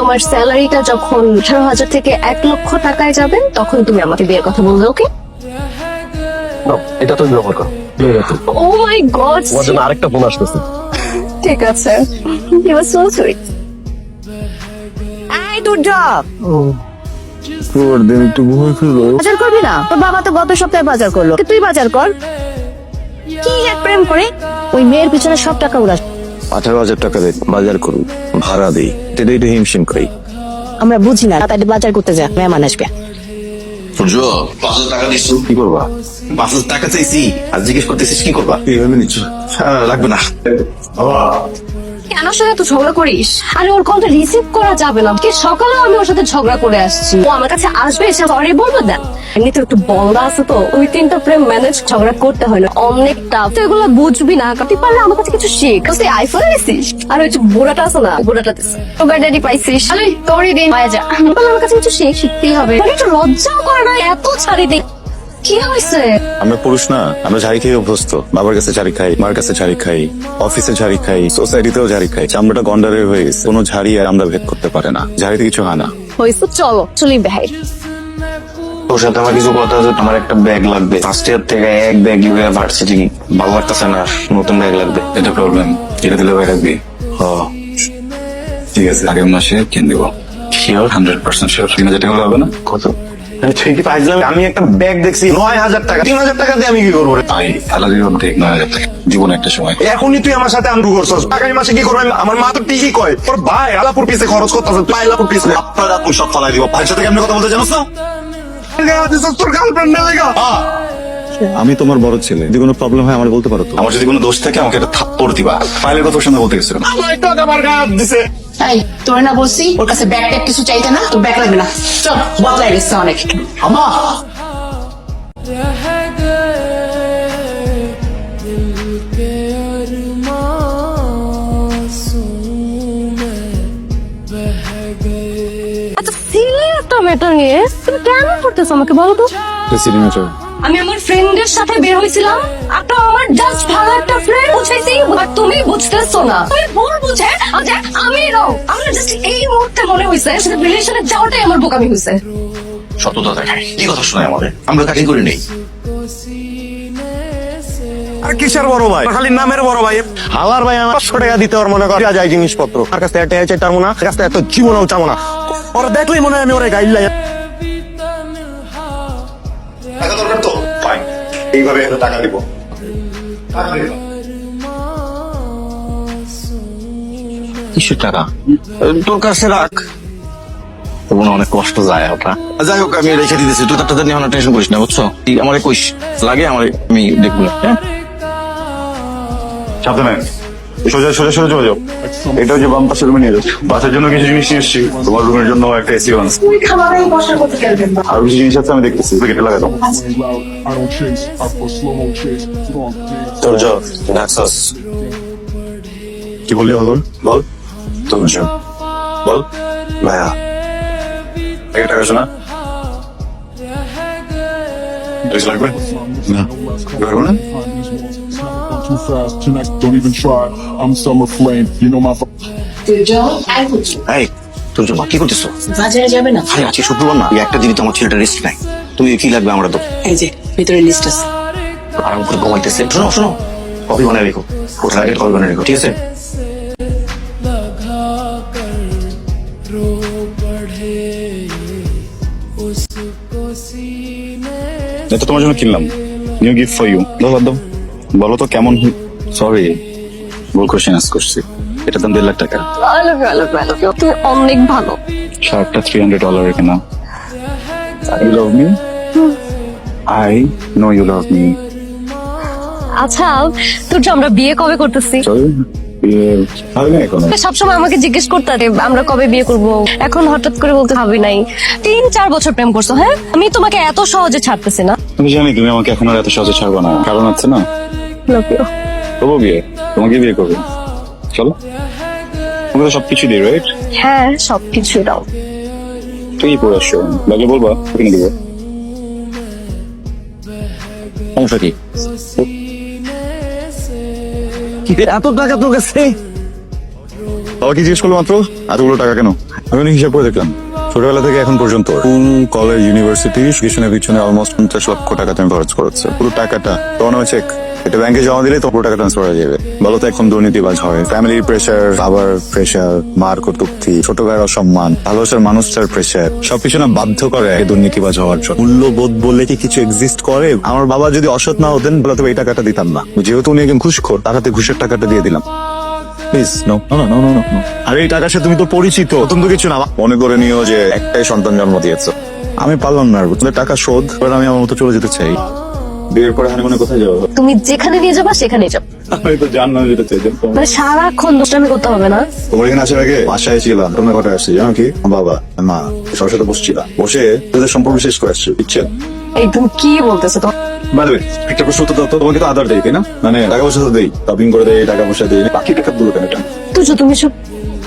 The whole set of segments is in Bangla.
তোমার স্যালারিটা যখন 18,000 থেকে 1 লক্ষ টাকায় যাবে তখন তুমি আমাকে বিয়ের কথা বলবে, ওকে? এটা তুমি ব্যবহার করো। ও মাই গড, তোমার জন্য আরেকটা ফোন আসতেছে। ঠিক আছে। You are so sweet. এই দুর্যোগ, দিন একটু ঘুমিয়ে ফেলো। বাজার করবি না? তোর বাবা তো গত সপ্তাহে বাজার করলো, তুই বাজার কর। কি এক প্রেম করে ওই মেয়ের পিছনে সব টাকা উড়াস। 18,000 টাকা দেয়, বাজার করুন, ভাড়া দেই, তেলে একটু হিমশিম করি। আমরা বুঝি না, তাই বাজার করতে যা, মেহমান আসবে। সূর্য 5,000 টাকা দিচ্ছ, কি করবা? 5,000 টাকা চাইছি আর জিজ্ঞেস করতেছিস কি করবা? এইভাবে নিচ্ছ? লাগবে না। কেন সাথে তো ঝগড়া করিস? আরে ওর কলটা রিসিভ করা যাবে না। কি সকালে আমি ওর সাথে ঝগড়া করে আসছি, ও আমার কাছে আসবে, এসে সরি বলবে। দেন এমনিতে একটু বলদা আছে তো, ওই 3টা প্রেম ম্যানেজ ঝগড়া করতে হয় না, অনেক টাফ। তুই এগুলো বুঝবি না, তুই পারলে আমার কাছে কিছু শিখ। তুই আইফোন নিছিস আর ওই যে বুড়াটা আছে না, বুড়াটা দিস তোর ড্যাডি পাইছিস, আরে তোরই দিন পাওয়া যা। আমার কাছে কিছু শিখতেই হবে। একটু লজ্জাও করে না, এত ছাড়ি দিই। কি হয়েছে? আমরা পুরুষ না, আমরা ঝাড়ি খেয়ে অভ্যস্ত। বাবার কাছে ঝাড়ি খাই, মার কাছে ঝাড়ি খাই, অফিসে ঝাড়ি খাই, সোসাইটিতেও ঝাড়ি খাই। চামড়াটা গন্ডারের হয়ে গেছে, কোনো ঝাড়ি আর আমরা ভেদ করতে পারে না। ঝাড়িতে কিছু হয় না। হয়েছে, চলো চলি বেহাই। তোর সাথে আমার কিছু কথা আছে। আমার একটা ব্যাগ লাগবে, ফার্স্ট ইয়ার থেকে এক ব্যাগ নিবে ভার্সিটি। ভালো লাগতেছে না, নতুন ব্যাগ লাগবে। এটা প্রবলেম, এটা দিলে ভাই রাখবি। ঠিক আছে, আগের মাসে কিনে দেবো। শিওর? 100% শিওর। 3,000 টাকা হবে না? কত? ঠিকই পাইছিলাম। আমি একটা ব্যাগ দেখছি 9,000 টাকা। 3,000 টাকা দিয়ে আমি কি করবো রে? ভাই স্যালারির অর্ধেক 9,000 টাকা। জীবনে একটা সময়। এখনই তুই আমার সাথে আমরু করছস, আগামী মাসে কি করবো? আমার মা তো ঠিকই কয়, তোর ভাই আলাপুর পিছে খরচ করতেছে, তুই আলাপুর পিছে আপনারা তুই সব ফালাই দিব। ভাইয়ের সাথে কেমনে কথা বলতে জানোস না? তোর গার্লফ্রেন্ড না লেগা। আমি তোমার বড় ছেলে, যদি কোনো প্রবলেম হয় আমার বলতে পারো তো। আমার যদি কোনো দোষ থাকে আমাকে একটা থাপ্পড় দিবা। ফাইলের কথা শুনে বলতে গেছিলাম। আমার টাকা আমার গায়ে হাত দিছে। এই তোর না বলছি ওর কাছে ব্যাগ ট্যাগ কিছু চাইতে না, তোর ব্যাগ লাগবে না। চল, বদলাই গেছে অনেক। আমা আচ্ছা সিলি একটা ম্যাটার নিয়ে তুমি কেন করতেছো আমাকে বলো তো? আমি আমার ফ্রেন্ডের সাথে বের হয়েছিলাম, একটা আমার জাস্ট ভালো একটা ফ্রেন্ড বুঝাইছি, আর তুমি বুঝতেছো না। তুমি ভুল বুঝে যে আমি রং। আমার জাস্ট এই মুহূর্তে মনে হয়েছে সাথে রিলেশনে যাওয়াটাই আমার বোকামি হয়েছে। সততা দেখায়, কি কথা শোনায় আমাদের? আমরা কাটি করে নেই। আর কিসের বড় ভাই? খালি নামের বড় ভাই। হালার ভাই আমার 500 টাকা দিতে ওর মনে কর যায় জিনিসপত্র। আর কাছে একটা চাইতাম না, কাছে এত জীবনও চাবো না। ওরা দেখলেই মনে হয় আমি ওরে গাইলাই। টাকা দরকার তো ফাইন, এইভাবে একটা টাকা দিব। টাকা দিব। কিসের টাকা? তোর কাছে রাখ। তোমার অনেক কষ্ট যায় ওটা। যাই হোক আমি রেখে দিতেছি, তুই তার নিয়ে টেনশন করিস না, বুঝছো? তুই আমার কইস, লাগে আমার আমি দেখবো। হ্যাঁ, সাবধানে, সোজা সোজা সোজা চলে যাও। এটা হচ্ছে বাম পাশের রুমে নিয়ে যাও। বাসার জন্য কিছু জিনিস নিয়ে এসছি, তোমার রুমের জন্য একটা এসি আছে। তুই খাবারের বসার করতে গেলবেন না। আরো কিছু জিনিস আছে আমি দেখতেছি, গেটে লাগাই দাও। I don't chase, I for slow mo chase. Strong dance. তোর ডাকছস কি বললি বল? বল। তোর বল ভাইয়া, এক টাকা শোনা ড্রেস লাগবে না? লাগবে না? Too fast, tonight, don't even try. I'm summer flame, you know my. দুর্যোগ, আই বুঝি এই তোর জন্য কি করতেছো? বাজারে যাবে না? ভাই আজকে শুক্রবার না, এই একটা দিনই তো আমার ছেলেটা রেস্ট নাই। তুমি কি লাগবে আমরা তো এই যে ভিতরে লিস্ট আছে। আরাম করে ঘুমাইতেছে। শোনো শোনো, কফি বানায় রেখো, কোথায় কফি বানায় রেখো, ঠিক আছে? এটা তোমার জন্য কিনলাম, নিউ গিফট ফর ইউ। দাও দাও, বলো তো কেমন? সরি, ভুল কোশ্চেন আস্ক করছি। এটার দাম 1.5 লাখ টাকা। ভালো ভালো ভালো, তুমি অনেক ভালো। শার্টটা $300 কেনা। You love me, I know you love me. আচ্ছা তোর যে আমরা বিয়ে কবে করতেছি? সরি, হবে না এখন। সবসময় আমাকে জিজ্ঞেস করতে আমরা কবে বিয়ে করব, এখন হঠাৎ করে বলতে ভাবি নাই। 3-4 বছর প্রেম করছো। হ্যাঁ, আমি তোমাকে এত সহজে ছাড়তেছি না। আমি জানি তুমি আমাকে এখন আর এত সহজে ছাড়বো না, কারণ আছে না। Love you. তবু বিয়ে, তোমাকে বিয়ে করবো। চলো, তোমাকে তো সবকিছু দিই, রাইট? হ্যাঁ, সবকিছু দাও। তুই পরে আসছো, লাগলে বলবা, কিনে দিবো। সমস্যা কি? এত টাকা তোর কাছে? বাবা কি জিজ্ঞেস করলো মাত্র এতগুলো টাকা কেন? আমি অনেক হিসাব করে দেখলাম ছোটবেলা থেকে এখন পর্যন্ত স্কুল কলেজ ইউনিভার্সিটি পিছনের পিছনে অলমোস্ট 50 লক্ষ টাকা তুমি খরচ করেছো। পুরো টাকাটা তোমার নামে চেক, এটা ব্যাংকে জমা দিলে তো পুরো টাকা ট্রান্সফার হয়ে যাবে। বলো তো এখন দুর্নীতিবাজ হয়, ফ্যামিলির প্রেশার, আবার প্রেশার, মার কটূক্তি, ছোট ভাইয়ের অসম্মান, ভালোবাসার মানুষটার প্রেশার, সবকিছু না বাধ্য করে এই দুর্নীতিবাজ হওয়ার জন্য। মূল্যবোধ বলে কি কিছু এক্সিস্ট করে? আমার বাবা যদি অসৎ না হতেন বলে তবে এই টাকাটা দিতাম না। যেহেতু উনি একজন ঘুষখোর, তার হাতে ঘুষের টাকাটা দিয়ে দিলাম। Please no no no no no. আর এই টাকার সাথে তুমি তো পরিচিত, নতুন তো কিছু না। মনে করে নিও যে একটাই সন্তান জন্ম দিয়েছো। আমি পারলাম না, তোদের টাকা শোধ, এবার আমি আমার মতো চলে যেতে চাই। বিয়ের পরে হানিমুনে কোথায় যাবো? তুমি যেখানে নিয়ে যাবা সেখানে যাও, আমি তো জানলাম যেতে চাইতাম। মানে সারাক্ষণ দুষ্টামি করতে হবে না। তোমার এখানে আসার আগে বাসায় ছিলাম, তোমরা ঘটে আসছি জানো কি? বাবা মা সবার সাথে বসছিলাম, বসে তোদের সম্পর্ক শেষ করে আসছি, বুঝছেন? এই তুমি কি বলতেছো? তো বাই দ্য ওয়ে, একটা প্রশ্ন তো দাও তো, তোমাকে তো আদার দেই তাই না? মানে টাকা পয়সা তো দেই, শপিং করে দেই, টাকা পয়সা দেই, বাকি টাকা গুলো কেন? তুই তুমি সব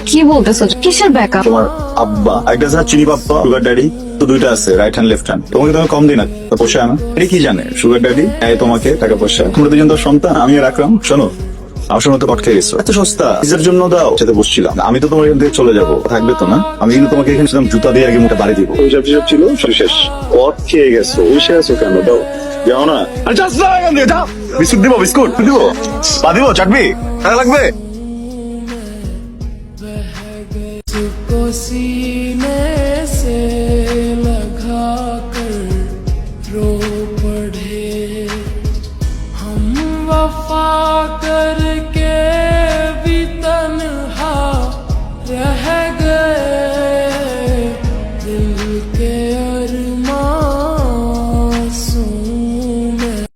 কি বলতেছো? কিসের ব্যাকআপ? তোমার আব্বা একটা আছে না চিনি পাপ্পা, সুগার ড্যাডি, তো দুইটা আছে, রাইট হ্যান্ড লেফট হ্যান্ড। তোমাকে তো আমি কম দিই না, তো বসে আনা এটা কি জানে সুগার ড্যাডি তোমাকে টাকা পয়সা, তোমরা দুজন তো সন্তান, আমি রাখলাম। শোনো আমার সঙ্গে তো কট খেয়ে গেছো, এত সস্তা নিজের জন্য দাও, সাথে বসছিলাম। আমি তো তোমার এখান থেকে চলে যাবো, থাকবে তো না? আমি কিন্তু তোমাকে এখানে ছিলাম জুতা দিয়ে আগে মুখে বাড়ি দিব। ওইসব যেসব ছিল সব শেষ, কট খেয়ে গেছো, বসে আছো কেন? দাও, যাও না। আরে যাস না এখান থেকে, যাও। বিস্কুট দিব, বিস্কুট দিব, পা দিব, চাটবি, টাকা লাগবে। को सीने से लगा कर रो पड़े हम वफा करके